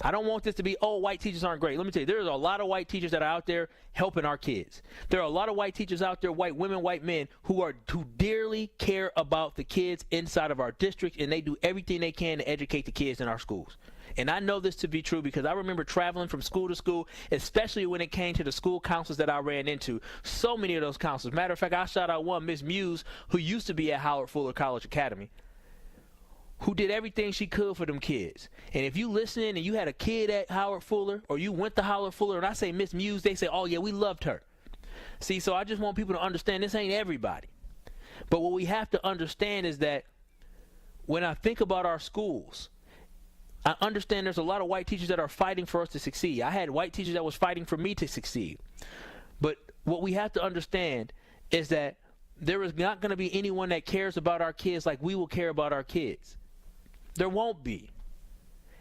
I don't want this to be, white teachers aren't great. Let me tell you, there's a lot of white teachers that are out there helping our kids. There are a lot of white teachers out there, white women, white men, who dearly care about the kids inside of our district, and they do everything they can to educate the kids in our schools. And I know this to be true because I remember traveling from school to school, especially when it came to the school counselors that I ran into. So many of those counselors. Matter of fact, I shout out one, Miss Muse, who used to be at Howard Fuller College Academy, who did everything she could for them kids. And if you listen and you had a kid at Howard Fuller, or you went to Howard Fuller, and I say Miss Muse, they say, oh yeah, we loved her. See, so I just want people to understand this ain't everybody. But what we have to understand is that when I think about our schools, I understand there's a lot of white teachers that are fighting for us to succeed. I had white teachers that was fighting for me to succeed. But what we have to understand is that there is not going to be anyone that cares about our kids like we will care about our kids. There won't be.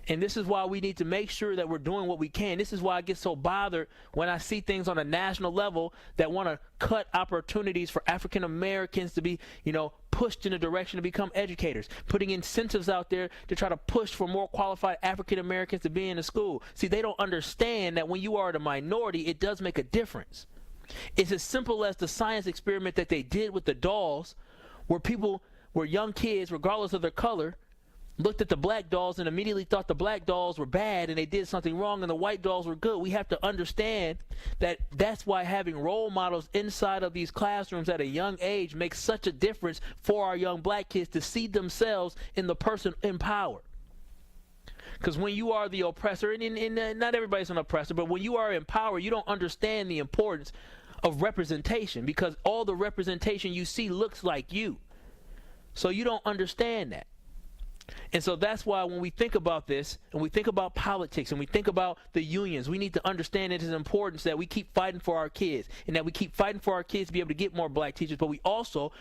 And this is why we need to make sure that we're doing what we can. This is why I get so bothered when I see things on a national level that want to cut opportunities for African Americans to be, pushed in a direction to become educators, putting incentives out there to try to push for more qualified African Americans to be in the school. See, they don't understand that when you are the minority, it does make a difference. It's as simple as the science experiment that they did with the dolls, where young kids, regardless of their color, looked at the black dolls and immediately thought the black dolls were bad and they did something wrong and the white dolls were good. We have to understand that that's why having role models inside of these classrooms at a young age makes such a difference for our young black kids to see themselves in the person in power. Because when you are the oppressor, and not everybody's an oppressor, but when you are in power, you don't understand the importance of representation, because all the representation you see looks like you. So you don't understand that. And so that's why when we think about this, and we think about politics, and we think about the unions, we need to understand it is important that we keep fighting for our kids, and that we keep fighting for our kids to be able to get more black teachers. But we also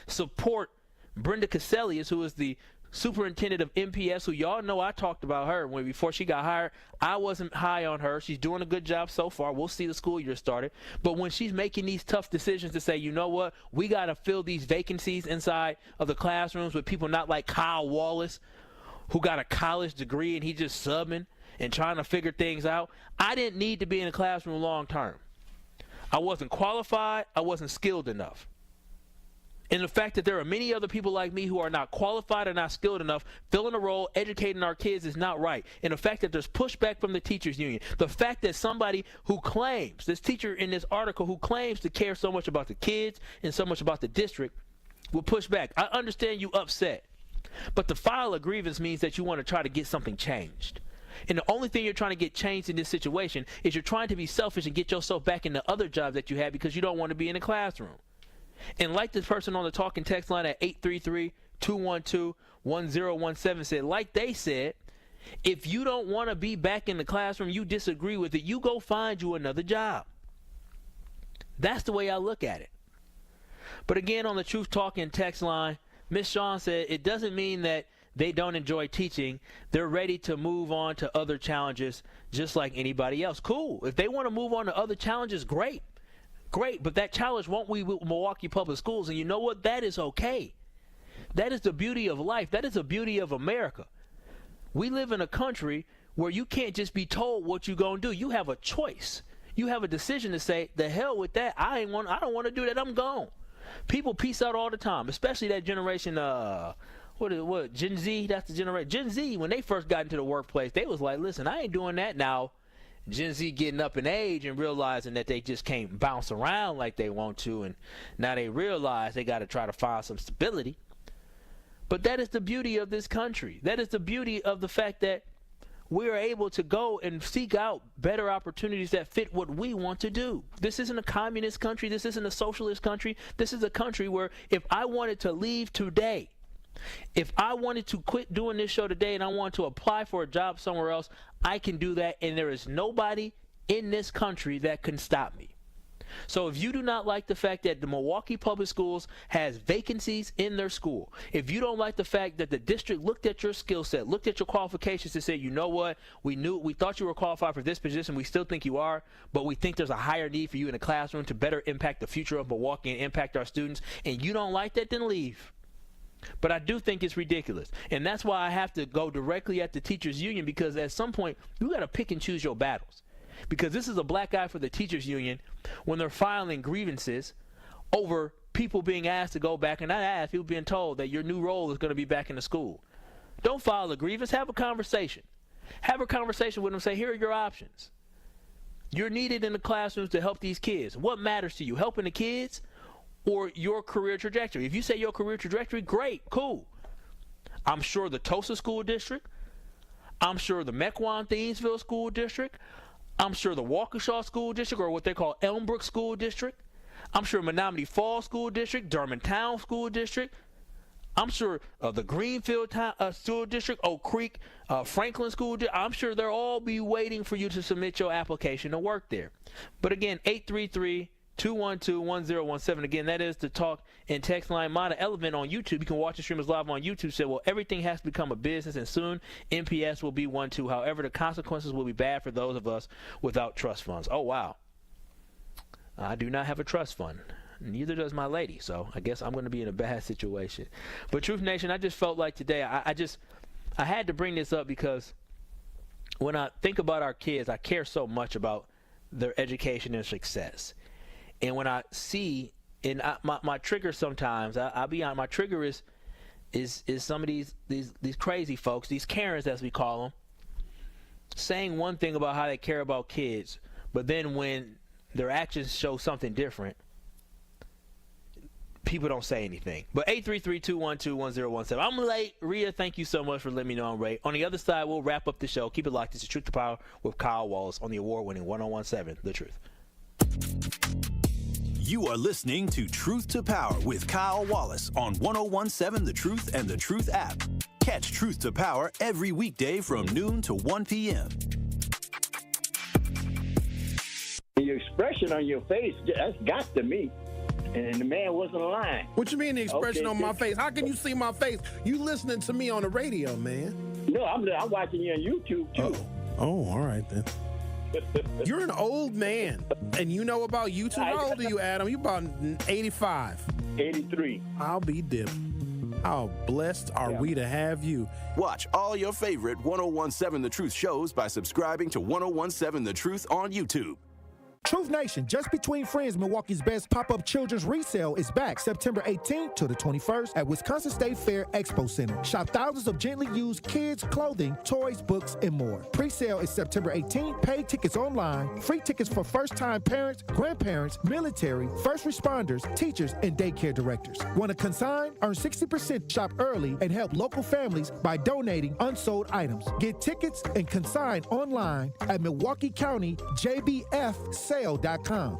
support Brenda Cassellius, who is the superintendent of MPS, who y'all know I talked about her before she got hired. I wasn't high on her. She's doing a good job so far. We'll see the school year started. But when she's making these tough decisions to say, you know what, we got to fill these vacancies inside of the classrooms with people not like Kyle Wallace, who got a college degree and he just subbing and trying to figure things out. I didn't need to be in the classroom long term. I wasn't qualified. I wasn't skilled enough. And the fact that there are many other people like me who are not qualified and not skilled enough filling a role, educating our kids is not right. And the fact that there's pushback from the teachers union, the fact that somebody who claims, this teacher in this article who claims to care so much about the kids and so much about the district will push back. I understand you upset, but to file a grievance means that you want to try to get something changed. And the only thing you're trying to get changed in this situation is you're trying to be selfish and get yourself back in the other jobs that you had because you don't want to be in the classroom. And like this person on the talking text line at 833-212-1017 said, like they said, if you don't want to be back in the classroom, you disagree with it, you go find you another job. That's the way I look at it. But again, on the Truth Talking text line, Miss Shawn said, it doesn't mean that they don't enjoy teaching. They're ready to move on to other challenges just like anybody else. Cool. If they want to move on to other challenges, great. Great. But that challenge won't be with Milwaukee Public Schools. And you know what? That is okay. That is the beauty of life. That is the beauty of America. We live in a country where you can't just be told what you're going to do. You have a choice. You have a decision to say, the hell with that. I don't want to do that. I'm gone. People peace out all the time, especially that generation, what, Gen Z? That's the generation. Gen Z, when they first got into the workplace, they was like, listen, I ain't doing that now. Gen Z getting up in age and realizing that they just can't bounce around like they want to, and now they realize they got to try to find some stability. But that is the beauty of this country. That is the beauty of the fact that we are able to go and seek out better opportunities that fit what we want to do. This isn't a communist country. This isn't a socialist country. This is a country where if I wanted to leave today, if I wanted to quit doing this show today and I want to apply for a job somewhere else, I can do that, and there is nobody in this country that can stop me. So if you do not like the fact that the Milwaukee Public Schools has vacancies in their school, if you don't like the fact that the district looked at your skill set, looked at your qualifications and said, you know what, we thought you were qualified for this position, we still think you are, but we think there's a higher need for you in the classroom to better impact the future of Milwaukee and impact our students, and you don't like that, then leave. But I do think it's ridiculous. And that's why I have to go directly at the teachers union, because at some point, you got to pick and choose your battles. Because this is a black eye for the teachers union when they're filing grievances over people being asked to go back, and not asked, people being told that your new role is going to be back in the school. Don't file a grievance. Have a conversation. Have a conversation with them. Say, here are your options. You're needed in the classrooms to help these kids. What matters to you, helping the kids or your career trajectory? If you say your career trajectory, great, cool. I'm sure the Tulsa School District, I'm sure the Mequon-Thiensville School District, I'm sure the Waukesha School District, or what they call Elmbrook School District, I'm sure Menominee Falls School District, Durmantown School District, I'm sure the Greenfield School District, Oak Creek, Franklin School District, I'm sure they'll all be waiting for you to submit your application to work there. But again, 833-212-1017. Again, that is the talk and text line. Mata Element on YouTube. You can watch the streamers live on YouTube. Said, well, everything has to become a business, and soon NPS will be one too. However, the consequences will be bad for those of us without trust funds. Oh, wow. I do not have a trust fund. Neither does my lady, so I guess I'm going to be in a bad situation. But Truth Nation, I just felt like today, I had to bring this up because when I think about our kids, I care so much about their education and success. And when I see, and my trigger sometimes, I'll be honest, my trigger is some of these crazy folks, these Karens as we call them, saying one thing about how they care about kids, but then when their actions show something different, people don't say anything. But 833-212-1017. I'm late. Rhea, thank you so much for letting me know I'm late. On the other side, we'll wrap up the show. Keep it locked. This is Truth to Power with Kyle Wallace on the award-winning 1017 The Truth. You are listening to Truth to Power with Kyle Wallace on 1017 The Truth and The Truth app. Catch Truth to Power every weekday from noon to 1 p.m. Your expression on your face, that's got to me. And the man wasn't lying. What you mean the expression on my face? How can you see my face? You listening to me on the radio, man. No, I'm watching you on YouTube, too. Oh, all right, then. You're an old man, and you know about YouTube. How old are you, Adam? You about 85. 83. I'll be dipped. How blessed are we to have you. Watch all your favorite 1017 The Truth shows by subscribing to 1017 The Truth on YouTube. Truth Nation, Just Between Friends, Milwaukee's best pop-up children's resale is back September 18th to the 21st at Wisconsin State Fair Expo Center. Shop thousands of gently used kids, clothing, toys, books, and more. Pre-sale is September 18th. Paid tickets online. Free tickets for first-time parents, grandparents, military, first responders, teachers, and daycare directors. Want to consign? Earn 60%. Shop early and help local families by donating unsold items. Get tickets and consign online at Milwaukee County JBFSale.com.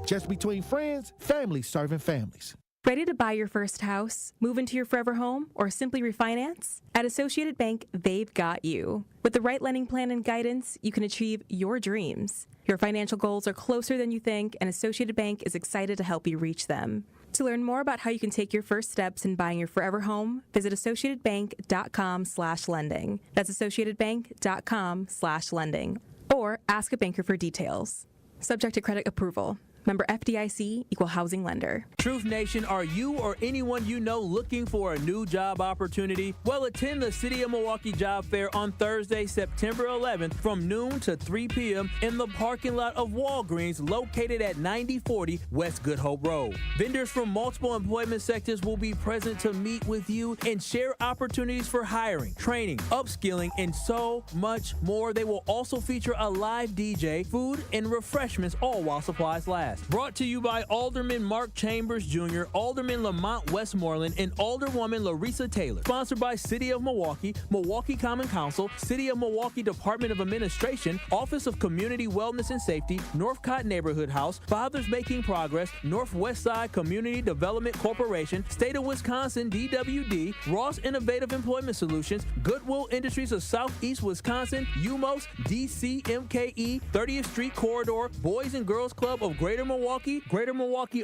Just Between Friends, families serving families. Ready to buy your first house, move into your forever home, or simply refinance? At Associated Bank, they've got you. With the right lending plan and guidance, you can achieve your dreams. Your financial goals are closer than you think, and Associated Bank is excited to help you reach them. To learn more about how you can take your first steps in buying your forever home, visit associatedbank.com/lending. That's associatedbank.com/lending. Or ask a banker for details. Subject to credit approval. Member FDIC, Equal Housing Lender. Truth Nation, are you or anyone you know looking for a new job opportunity? Well, attend the City of Milwaukee Job Fair on Thursday, September 11th from noon to 3 p.m. in the parking lot of Walgreens located at 9040 West Good Hope Road. Vendors from multiple employment sectors will be present to meet with you and share opportunities for hiring, training, upskilling, and so much more. They will also feature a live DJ, food, and refreshments, all while supplies last. Brought to you by Alderman Mark Chambers Jr., Alderman Lamont Westmoreland, and Alderwoman Larissa Taylor. Sponsored by City of Milwaukee, Milwaukee Common Council, City of Milwaukee Department of Administration, Office of Community Wellness and Safety, Northcott Neighborhood House, Fathers Making Progress, Northwest Side Community Development Corporation, State of Wisconsin DWD, Ross Innovative Employment Solutions, Goodwill Industries of Southeast Wisconsin, UMOS, DCMKE, 30th Street Corridor, Boys and Girls Club of Greater Milwaukee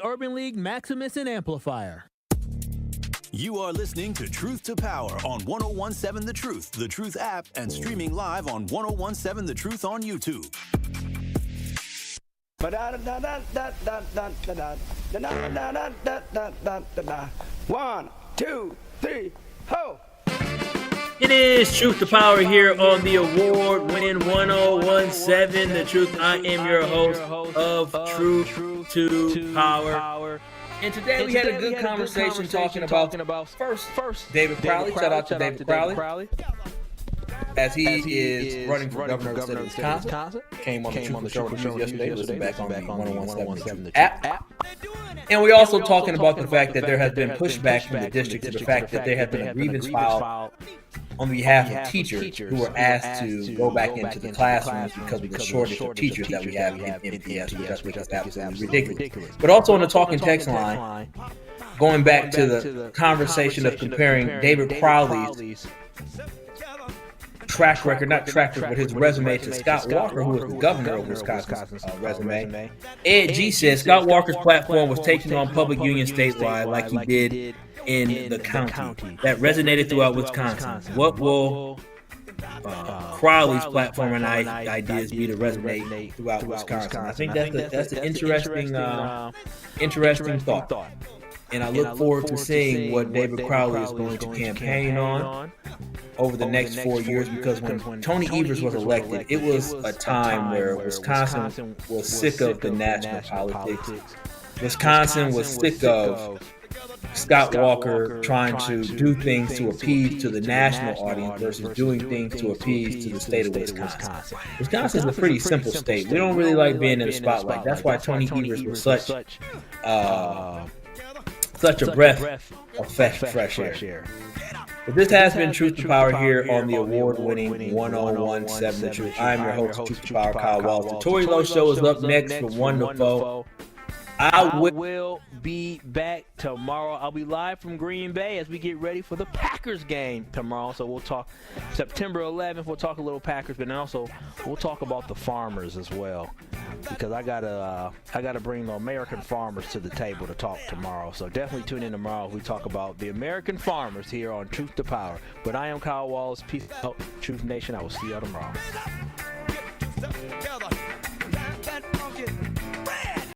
Urban League, Maximus, and Amplifier. You are listening to Truth to Power on 1017 The Truth app, and streaming live on 1017 The Truth on YouTube. 1, 2, 3, ho! It is Truth to Power here on the award-winning 1017 The Truth. I am your host of Truth to Power. And today we had a good conversation talking about first David Crowley. Shout out to David Crowley, as he is running for governor of the state of Wisconsin. Came on the show yesterday. Listen back on the 1017 app. And we also talking about the fact that there has been pushback from the district to the fact that there has been a grievance filed on behalf of teachers who were asked to go back into the classrooms because of the shortage of teachers that we have in MPS, which is absolutely ridiculous. But also on the talking text line, going back to the conversation of comparing David Crowley's but his resume to Scott Walker, who is the governor of Wisconsin's resume. Ed G says Scott Walker's platform was taking on public union statewide like he did in the county. That resonated throughout Wisconsin. What will Crowley's platform and ideas be to resonate throughout Wisconsin? I think that's an interesting thought. And I look forward to seeing what David Crowley is going to campaign on over the next 4 years, because when Tony Evers was elected, it was a time where Wisconsin was sick of the national politics. Wisconsin was sick of Scott Walker trying to do things to appease to the national audience versus doing things to appease to the state of Wisconsin. Wisconsin is a pretty simple state. We don't really like being in the spotlight. That's why Tony Evers was such a breath of fresh air. But this has been Truth to Power here on the award-winning 1017 The Truth. I'm your host, Truth to Power, Kyle Wallace. The Tori Lowe Show is up next from 1 to 4. I will be back tomorrow. I'll be live from Green Bay as we get ready for the Packers game tomorrow. So we'll talk September 11th. We'll talk a little Packers, but then also we'll talk about the farmers as well, because I gotta bring the American farmers to the table to talk tomorrow. So definitely tune in tomorrow. We talk about the American farmers here on Truth to Power. But I am Kyle Wallace. Peace out, Truth Nation. I will see y'all tomorrow.